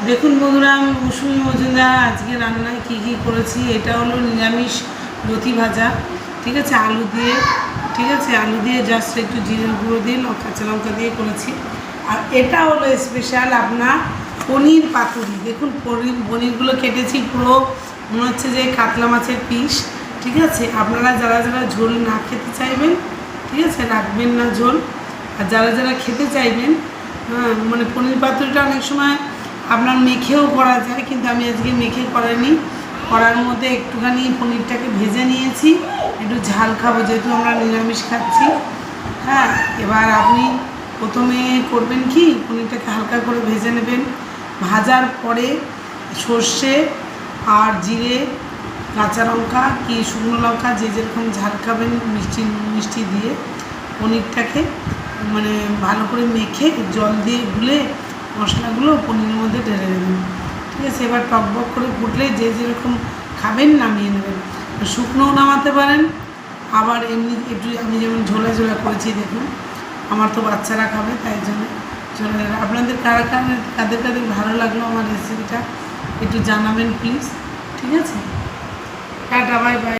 দেখুন বন্ধুরা, আমি মৌসুমি মজুমদার আজকে রান্নায় কী করেছি। এটা হলো নিরামিষ লতি ভাজা, ঠিক আছে, আলু দিয়ে, ঠিক আছে, আলু দিয়ে জাস্ট একটু জিরের গুঁড়ো দিয়ে কাঁচা লঙ্কা দিয়ে করেছি। আর এটা হলো স্পেশাল আপনার পনির পাতুরি। দেখুন পনিরগুলো কেটেছি পুরো মনে হচ্ছে যে কাতলা মাছের পিস, ঠিক আছে। আপনারা যারা যারা ঝোল না খেতে চাইবেন, ঠিক আছে, রাখবেন না ঝোল। আর যারা যারা খেতে চাইবেন, মানে পনির পাতুরিটা অনেক সময় আপনার মেখেও করা যায়, কিন্তু আমি আজকে মেখে করাইনি। করার মধ্যে একটুখানি পনিরটাকে ভেজে নিয়েছি, একটু ঝাল খাবো যেহেতু আমরা নিরামিষ খাচ্ছি। হ্যাঁ, এবার আপনি প্রথমে করবেন কি, পনিরটাকে হালকা করে ভেজে নেবেন। ভাজার পরে সর্ষে আর জিরে, কাঁচা লঙ্কা কি শুকনো লঙ্কা যে যেরকম ঝাল খাবেন মিষ্টি দিয়ে পনিরটাকে মানে ভালো করে মেখে জল দিয়ে গুলে মশলাগুলো পনিরের মধ্যে ঢেলে দেবেন, ঠিক আছে। এবার টকবক করে ফুটলে যে যেরকম খাবেন নামিয়ে নেবেন। শুকনোও নামাতে পারেন, আবার এমনি একটু আমি যেমন ঝোলা ঝোলা করেছি দেখুন, আমার তো বাচ্চারা খাবে তাই জন্য ঝোলা। আপনাদের কাদের ভালো লাগলো আমার রেসিপিটা একটু জানাবেন প্লিজ, ঠিক আছে। Tata, bye bye.